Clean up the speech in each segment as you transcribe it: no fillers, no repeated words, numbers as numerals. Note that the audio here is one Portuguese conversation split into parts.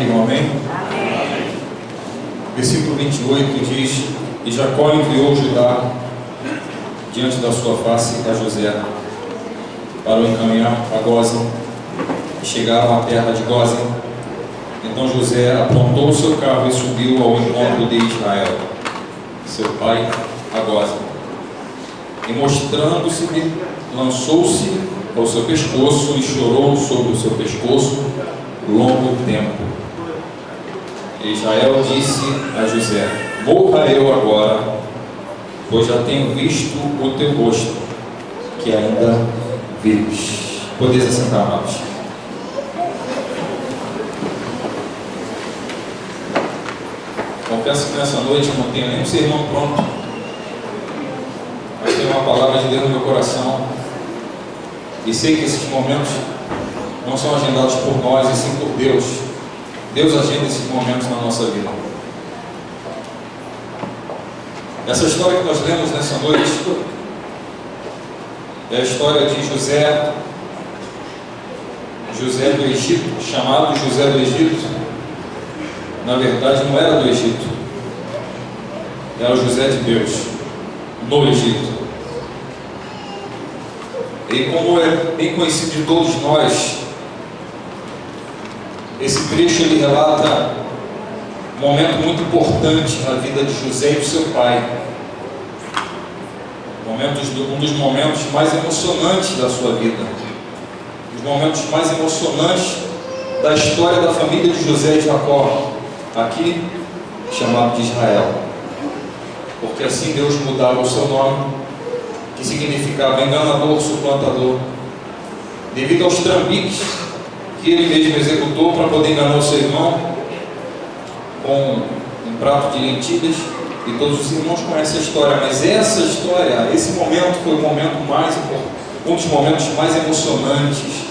digam amém. Versículo 28 diz: E Jacó enviou Judá diante da sua face a José para o encaminhar a Gósen, e chegaram à terra de Gósen. Então José aprontou o seu carro e subiu ao encontro de Israel, seu pai, a Gósen. E mostrando-se-lhe, lançou-se ao seu pescoço e chorou sobre o seu pescoço longo tempo. E Israel disse a José: Morra eu agora, pois já tenho visto o teu rosto, que ainda vives. Podeis assentar, amados. Confesso que nessa noite eu não tenho nenhum sermão pronto, mas tenho uma palavra de Deus no meu coração, e sei que esses momentos não são agendados por nós, e sim por Deus. Deus agenda esses momentos na nossa vida. Essa história que nós lemos nessa noite é a história de José do Egito, chamado José do Egito. Na verdade não era do Egito, era o José de Deus, no Egito. E como é bem conhecido de todos nós, esse trecho ele relata um momento muito importante na vida de José e do seu pai. Um dos momentos mais emocionantes da sua vida. Um dos momentos mais emocionantes da história da família de José e de Jacó, aqui chamado de Israel. Porque assim Deus mudava o seu nome, que significava enganador, suplantador, devido aos trambiques que ele mesmo executou para poder enganar o seu irmão com um prato de lentilhas. E todos os irmãos conhecem a história, mas essa história, esse momento foi o momento mais importante, um dos momentos mais emocionantes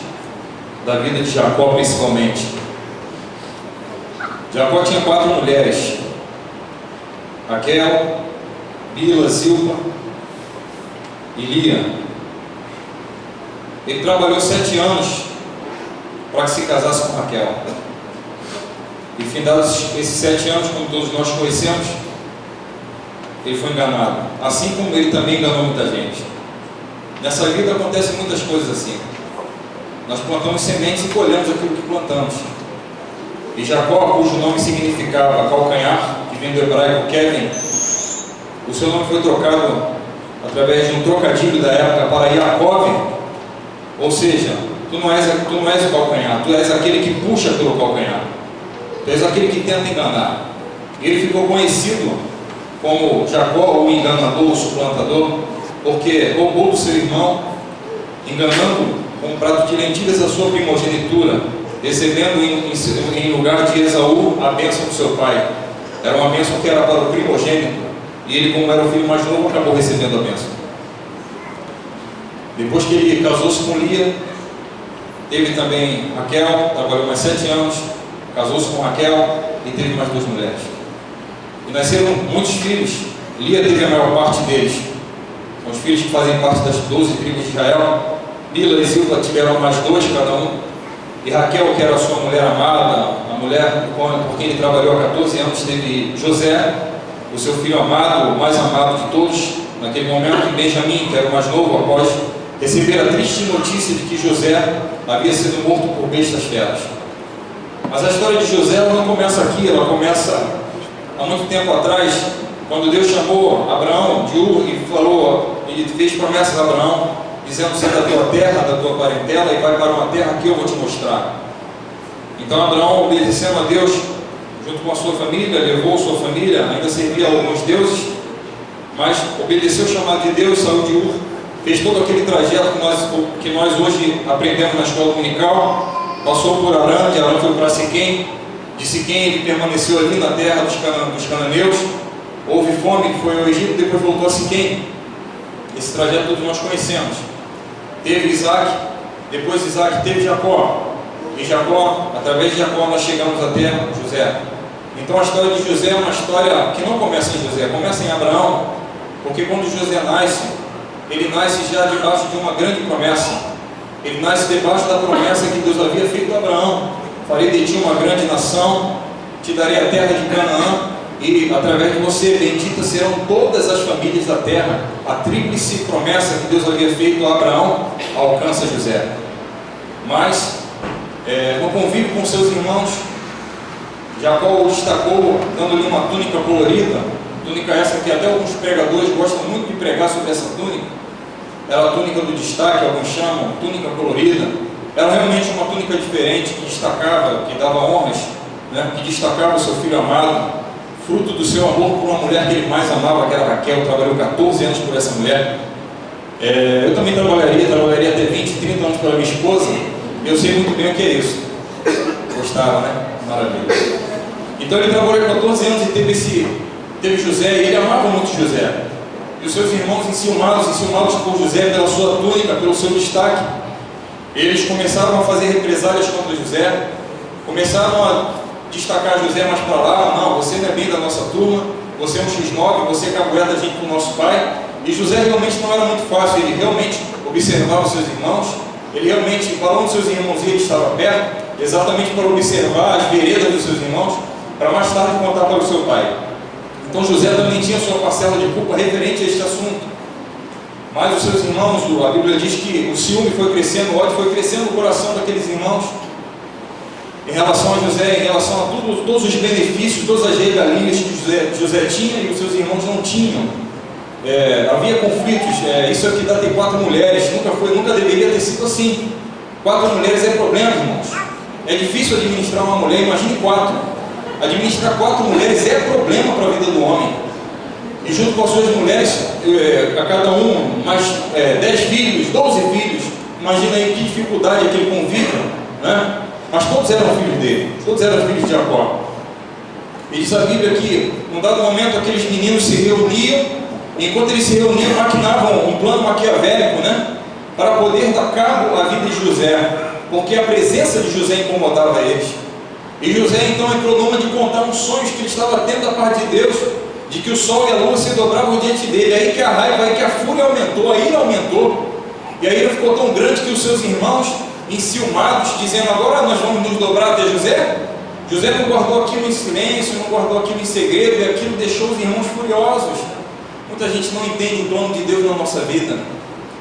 da vida de Jacó, principalmente. Jacó tinha 4 mulheres: Raquel, Bila, Zilpa e Lia. Ele trabalhou 7 anos para que se casasse com Raquel. E findados esses 7 anos, como todos nós conhecemos, ele foi enganado, assim como ele também enganou muita gente. Nessa vida acontecem muitas coisas assim. Nós plantamos sementes e colhemos aquilo que plantamos. E Jacó, cujo nome significava calcanhar, que vem do hebraico Kevin, o seu nome foi trocado através de um trocadilho da época para Yaakov, ou seja, tu não és o calcanhar, tu és aquele que puxa pelo calcanhar, tu és aquele que tenta enganar. E ele ficou conhecido como Jacó, o enganador, o suplantador, porque roubou do seu irmão, enganando com um prato de lentilhas a sua primogenitura, recebendo em lugar de Esaú a bênção do seu pai. Era uma bênção que era para o primogênito, e ele, como era o filho mais novo, acabou recebendo a bênção. Depois que ele casou-se com Lia, teve também Raquel, trabalhou mais 7 anos, casou-se com Raquel e teve mais 2 mulheres. E nasceram muitos filhos. Lia teve a maior parte deles, são os filhos que fazem parte das 12 tribos de Israel. Bila e Zilpa tiveram mais 2 cada um. E Raquel, que era a sua mulher amada, a mulher por quem ele trabalhou há 14 anos, teve José, o seu filho amado, o mais amado de todos naquele momento. E Benjamim, que era o mais novo, após receber a triste notícia de que José havia sido morto por bestas feras. Mas a história de José ela não começa aqui, ela começa há muito tempo atrás, quando Deus chamou Abraão de Ur e falou, ele fez promessas a Abraão, dizendo: sai da tua terra, da tua parentela, e vai para uma terra que eu vou te mostrar. Então Abraão, obedecendo a Deus, junto com a sua família, levou sua família, ainda servia a alguns deuses, mas obedeceu o chamado de Deus, saiu de Ur, fez todo aquele trajeto que nós hoje aprendemos na escola dominical, passou por Arã, de Arã foi para Siquém, de Siquém ele permaneceu ali na terra dos cananeus, houve fome, foi ao Egito, depois voltou a Siquém. Esse trajeto todos nós conhecemos. Teve Isaac, depois Isaac teve Jacó, e Jacó, através de Jacó nós chegamos até José. Então a história de José é uma história que não começa em José, começa em Abraão, porque quando José nasce, ele nasce já debaixo de uma grande promessa. Ele nasce debaixo da promessa que Deus havia feito a Abraão, farei de ti uma grande nação, te darei a terra de Canaã, e através de você, benditas serão todas as famílias da terra. A tríplice promessa que Deus havia feito a Abraão alcança José. Mas, no convívio com seus irmãos, Jacó o destacou, dando-lhe uma túnica colorida, túnica essa que até alguns pregadores gostam muito de pregar sobre essa túnica. Era a túnica do destaque, alguns chamam, túnica colorida. Era realmente uma túnica diferente, que destacava, que dava honras, né? Que destacava o seu filho amado, fruto do seu amor por uma mulher que ele mais amava, que era Raquel. Trabalhou 14 anos por essa mulher. Eu também trabalharia até 20, 30 anos pela minha esposa. Eu sei muito bem o que é isso. Gostava, né? Maravilha. Então ele trabalhou 14 anos e teve José, e ele amava muito José. E os seus irmãos enciumados por José pela sua túnica, pelo seu destaque, eles começaram a fazer represálias contra José, começaram a destacar José mais para lá. Não, você não é bem da nossa turma, você é um X9, você cagueta a gente com o nosso pai. E José realmente não era muito fácil, ele realmente observava os seus irmãos, ele realmente, falando dos seus irmãos, ele estava perto, exatamente para observar as veredas dos seus irmãos, para mais tarde contar para o seu pai. Então José também tinha sua parcela de culpa referente a este assunto. Mas os seus irmãos, a Bíblia diz que o ciúme foi crescendo, o ódio foi crescendo no coração daqueles irmãos, em relação a José, em relação a todos os benefícios, todas as regalias que José tinha e os seus irmãos não tinham. Havia conflitos. Isso aqui dá tem 4 mulheres, nunca deveria ter sido assim. 4 mulheres é problema, irmãos. É difícil administrar uma mulher, imagine 4. Administrar 4 mulheres é problema para a vida do homem. E junto com as suas mulheres, a cada um, mais 10 filhos, 12 filhos. Imagina aí que dificuldade aquele convívio, né? Mas todos eram filhos dele, todos eram filhos de Jacó. E diz a Bíblia que, num dado momento, aqueles meninos se reuniam, e enquanto eles se reuniam, maquinavam um plano maquiavélico, né? Para poder dar cabo à vida de José, porque a presença de José incomodava eles. E José então entrou numa de contar uns sonhos que ele estava tendo da parte de Deus, de que o sol e a lua se dobravam diante dele. Aí que a raiva, aí que a fúria aumentou, a ira aumentou. E a ira ficou tão grande que os seus irmãos, enciumados, dizendo: agora nós vamos nos dobrar até José? José não guardou aquilo em silêncio, não guardou aquilo em segredo, e aquilo deixou os irmãos furiosos. Muita gente não entende o plano de Deus na nossa vida.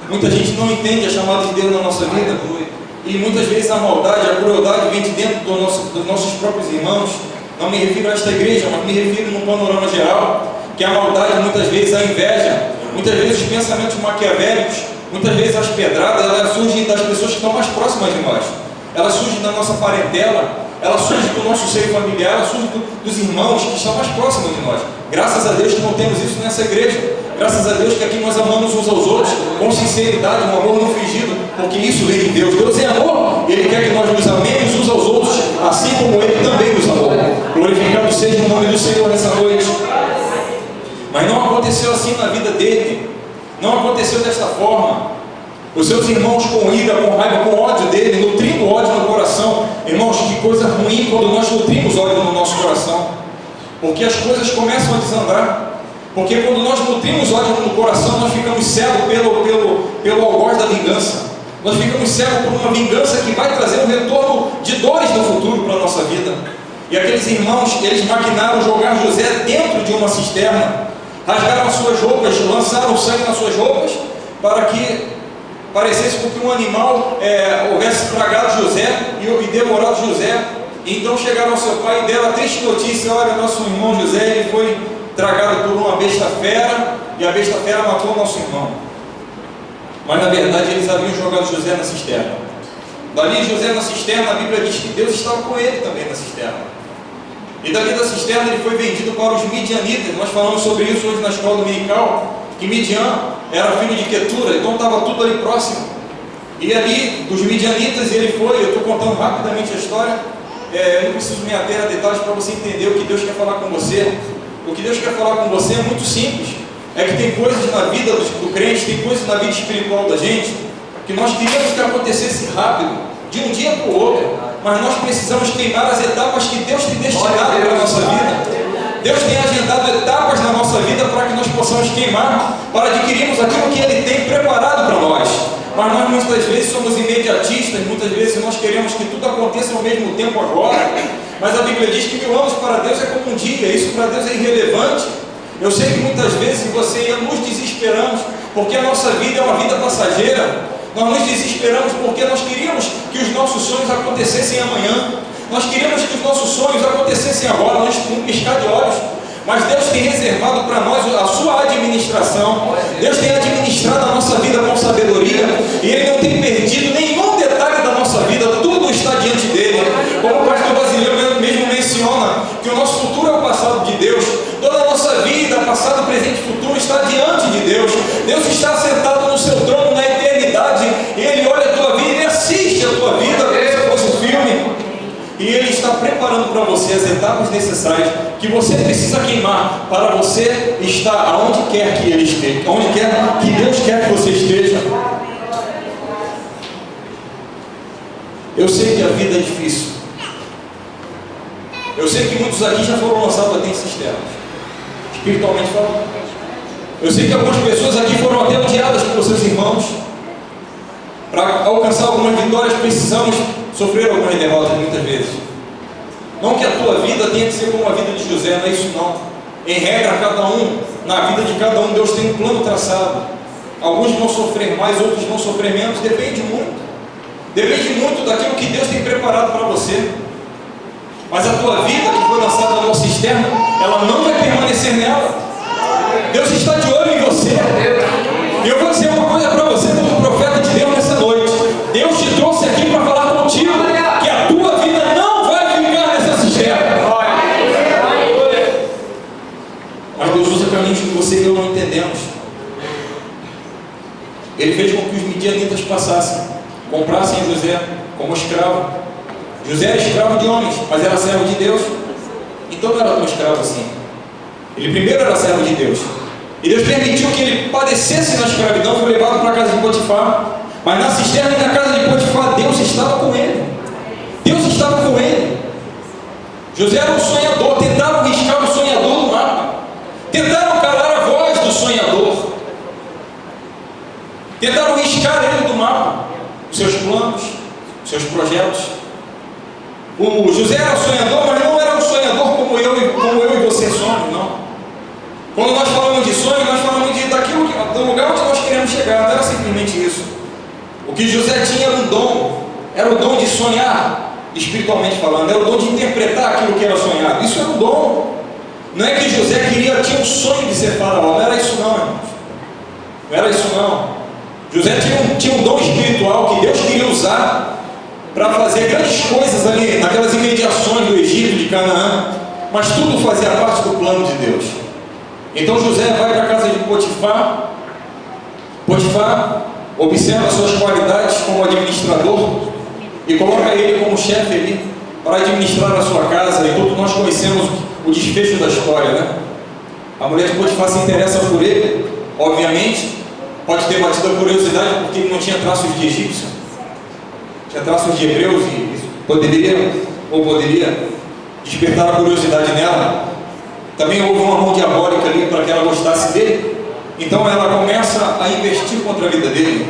Muita gente não entende a chamada de Deus na nossa vida. E muitas vezes a maldade, a crueldade vem de dentro dos nossos próprios irmãos. Não me refiro a esta igreja, mas me refiro num panorama geral, que a maldade, muitas vezes a inveja, muitas vezes os pensamentos maquiavélicos, muitas vezes as pedradas, elas surgem das pessoas que estão mais próximas de nós. Elas surgem da nossa parentela, elas surgem do nosso seio familiar, elas surgem dos irmãos que estão mais próximos de nós. Graças a Deus que não temos isso nessa igreja. Graças a Deus que aqui nós amamos uns aos outros com sinceridade, um amor não fingido, porque isso vem de Deus. Deus é amor, e Ele quer que nós nos amemos uns aos outros, assim como Ele também nos amou. Glorificado seja o nome do Senhor nessa noite. Mas não aconteceu assim na vida dele, não aconteceu desta forma. Os seus irmãos com ira, com raiva, com ódio dele, nutrindo ódio no coração. Irmãos, que coisa ruim quando nós nutrimos ódio no nosso coração, porque as coisas começam a desandar. Porque quando nós nutrimos ódio no coração, nós ficamos cegos pelo algoz da vingança. Nós ficamos cegos por uma vingança que vai trazer um retorno de dores no futuro para a nossa vida. E aqueles irmãos, eles maquinaram jogar José dentro de uma cisterna, rasgaram as suas roupas, lançaram sangue nas suas roupas, para que parecesse com que um animal houvesse tragado José e devorado José. E então chegaram ao seu pai e deram a triste notícia: olha, nosso irmão José, ele foi tragado por uma besta fera, e a besta fera matou o nosso irmão. Mas na verdade eles haviam jogado José na cisterna. Dali José na cisterna, a Bíblia diz que Deus estava com ele também na cisterna. E dali da cisterna ele foi vendido para os midianitas. Nós falamos sobre isso hoje na escola dominical, que Midian era filho de Quetura, então estava tudo ali próximo. E ali dos midianitas ele foi, eu estou contando rapidamente a história, eu não preciso me ater a detalhes para você entender o que Deus quer falar com você. O que Deus quer falar com você é muito simples. É que tem coisas na vida do crente, tem coisas na vida espiritual da gente, que nós queríamos que acontecesse rápido, de um dia para o outro, mas nós precisamos queimar as etapas que Deus tem destinado para a nossa vida. Deus tem agendado etapas na nossa vida para que nós possamos queimar, para adquirirmos aquilo que Ele tem preparado para nós. Mas nós muitas vezes somos imediatistas, muitas vezes nós queremos que tudo aconteça ao mesmo tempo agora. Mas a Bíblia diz que 1000 anos para Deus é como um dia, isso para Deus é irrelevante. Eu sei que muitas vezes você e eu nos desesperamos, porque a nossa vida é uma vida passageira. Nós nos desesperamos porque nós queríamos que os nossos sonhos acontecessem amanhã. Nós queríamos que os nossos sonhos acontecessem agora, num piscar de olhos. Mas Deus tem reservado para nós a sua administração. Deus tem administrado a nossa vida com sabedoria. E Ele não tem perdido nenhum detalhe da nossa vida. Tudo está diante dEle. Como o pastor Basileu mesmo menciona, que o nosso futuro é o passado de Deus. Toda a nossa vida, passado, presente e futuro, está diante de Deus. Deus está sentado no seu trono na eternidade. E Ele olha a tua vida, Ele assiste a tua vida como se fosse um filme. E Ele está preparando para você as etapas necessárias que você precisa queimar para você estar aonde quer que Ele esteja, onde quer que Deus quer que você esteja. Eu sei que a vida é difícil. Eu sei que muitos aqui já foram lançados até em cisternas, espiritualmente falando. Eu sei que algumas pessoas aqui foram até odiadas pelos seus irmãos. Para alcançar algumas vitórias precisamos sofrer algumas derrotas muitas vezes. Não que a tua vida tenha que ser como a vida de José, não é isso não. Em regra, na vida de cada um, Deus tem um plano traçado. Alguns vão sofrer mais, outros vão sofrer menos, depende muito. Depende muito daquilo que Deus tem preparado para você. Mas a tua vida que foi lançada numa cisterna, ela não vai permanecer nela. Deus está de olho em você. E eu vou dizer uma coisa para você como profeta de Deus nessa noite. Deus te trouxe aqui para falar contigo que a tua vida não vai ficar nessa cisterna. Mas Deus usa caminhos que você e eu não entendemos. Ele fez com que os midianitas passassem, comprassem José como escravo. José era escravo de homens, mas era servo de Deus. Então não era tão escravo assim. Ele primeiro era servo de Deus. E Deus permitiu que ele padecesse na escravidão, foi levado para a casa de Potifar. Mas na cisterna e na casa de Potifar, Deus estava com ele. Deus estava com ele. José era um sonhador. Tentaram riscar o sonhador do mapa. Tentaram calar a voz do sonhador. Tentaram riscar ele do mapa. Os seus planos, os seus projetos. O José era um sonhador, mas não era um sonhador como eu e você somos, não. Quando nós falamos de sonho, nós falamos do lugar onde nós queremos chegar, não era simplesmente isso. O que José tinha era o dom de sonhar, espiritualmente falando, era o dom de interpretar aquilo que era sonhado. Isso era um dom. Não é que José tinha um sonho de ser faraó, não era isso não, irmãos. Não era isso não. José tinha um dom espiritual que Deus queria usar para fazer grandes coisas ali, naquelas imediações do Egito, de Canaã, mas tudo fazia parte do plano de Deus. Então José vai para a casa de Potifar. Potifar observa suas qualidades como administrador e coloca ele como chefe ali para administrar a sua casa. E todos nós conhecemos o desfecho da história, né? A mulher de Potifar se interessa por ele, obviamente. Pode ter batido a curiosidade porque ele não tinha traços de egípcio, tinha traços de hebreus, e isso poderia despertar a curiosidade nela. Também houve uma mão diabólica ali para que ela gostasse dele. Então ela começa a investir contra a vida dele,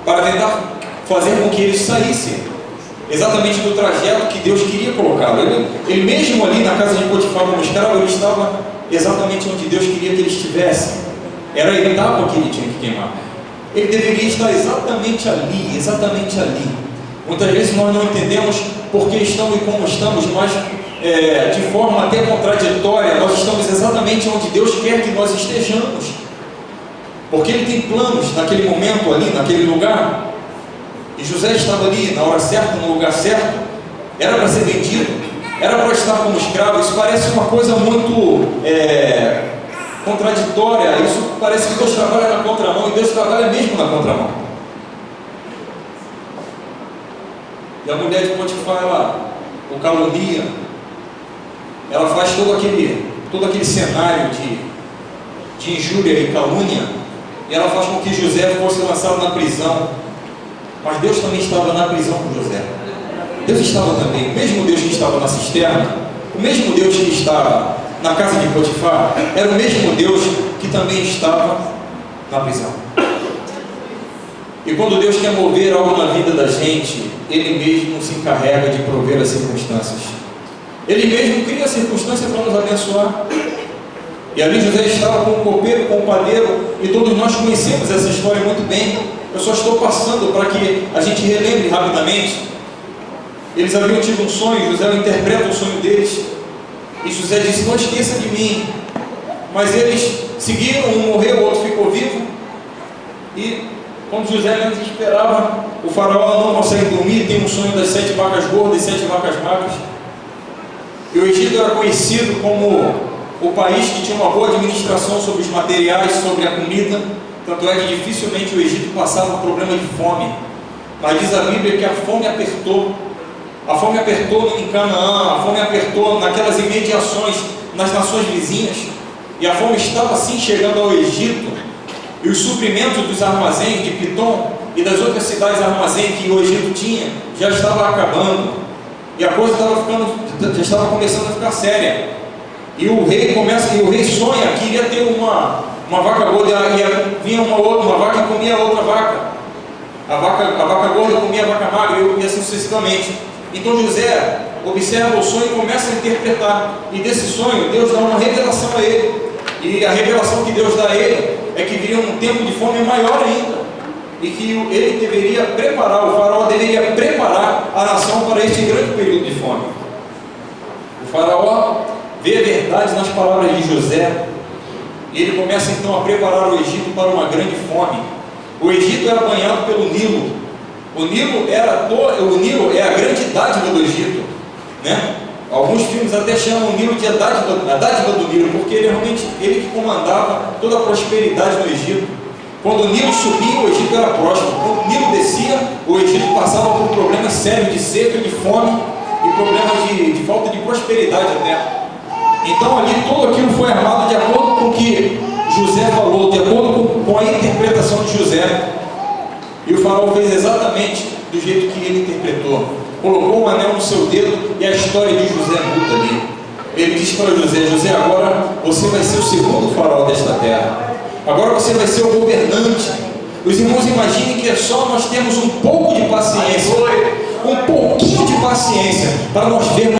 para tentar fazer com que ele saísse exatamente do trajeto que Deus queria colocá-lo. Ele mesmo ali na casa de Potifar como escravo, ele estava exatamente onde Deus queria que ele estivesse. Era a etapa que ele tinha que queimar. Ele deveria estar exatamente ali, exatamente ali. Muitas vezes nós não entendemos por que estamos e como estamos, mas de forma até contraditória, nós estamos exatamente onde Deus quer que nós estejamos. Porque Ele tem planos naquele momento ali, naquele lugar. E José estava ali na hora certa, no lugar certo. Era para ser vendido, era para estar como escravo. Isso parece uma coisa muito contraditória. Isso parece que Deus trabalha na contramão, e Deus trabalha mesmo na contramão. E a mulher de Potifar, ela o calunia, ela faz todo aquele cenário de injúria e calúnia, e ela faz com que José fosse lançado na prisão. Mas Deus também estava na prisão com José. Deus estava também, o mesmo Deus que estava na cisterna, o mesmo Deus que estava na casa de Potifar, era o mesmo Deus que também estava na prisão. E quando Deus quer mover algo na vida da gente, Ele mesmo se encarrega de prover as circunstâncias. Ele mesmo cria a circunstância para nos abençoar. E ali José estava com o copeiro, com o padeiro, e todos nós conhecemos essa história muito bem. Eu só estou passando para que a gente relembre rapidamente. Eles haviam tido um sonho, José interpreta o sonho deles, e José disse: não esqueça de mim. Mas eles seguiram, um morreu, o outro ficou vivo, e quando José menos esperava, o faraó não consegue dormir, tem um sonho das 7 vacas gordas e 7 vacas magras. E o Egito era conhecido como o país que tinha uma boa administração sobre os materiais, sobre a comida. Tanto é que dificilmente o Egito passava um problema de fome. Mas diz a Bíblia que a fome apertou. A fome apertou em Canaã, a fome apertou naquelas imediações, nas nações vizinhas. E a fome estava assim chegando ao Egito. E os suprimentos dos armazéns de Pitom e das outras cidades armazém que o Egito tinha já estava acabando. E a coisa já estava começando a ficar séria. E o rei sonha que iria ter uma vaca gorda, e vinha uma vaca e comia a outra vaca. A vaca gorda comia a vaca magra, e assim sucessivamente. Então José observa o sonho e começa a interpretar. E desse sonho Deus dá uma revelação a ele. E a revelação que Deus dá a ele é que viria um tempo de fome maior ainda. E que ele deveria preparar, o faraó deveria preparar a nação para este grande período de fome. O faraó vê a verdade nas palavras de José, e ele começa então a preparar o Egito para uma grande fome. O Egito era banhado pelo Nilo. O Nilo é a grande dádiva do Egito, né? Alguns filmes até chamam o Nilo de a dádiva do Nilo, porque realmente ele que comandava toda a prosperidade no Egito. Quando o Nilo subia, o Egito era próspero. Quando o Nilo descia, o Egito passava por problemas sérios de seca, de fome e problemas de falta de prosperidade até. Então ali tudo aquilo foi armado de acordo com o que José falou, de acordo com a interpretação de José. E o faraó fez exatamente do jeito que ele interpretou. Colocou um anel no seu dedo e a história de José muda ali. Ele diz para José: José, agora você vai ser o segundo faraó desta terra. Agora você vai ser o governante. Os irmãos imaginem que é só nós termos um pouco de paciência, um pouquinho de paciência, para nós vermos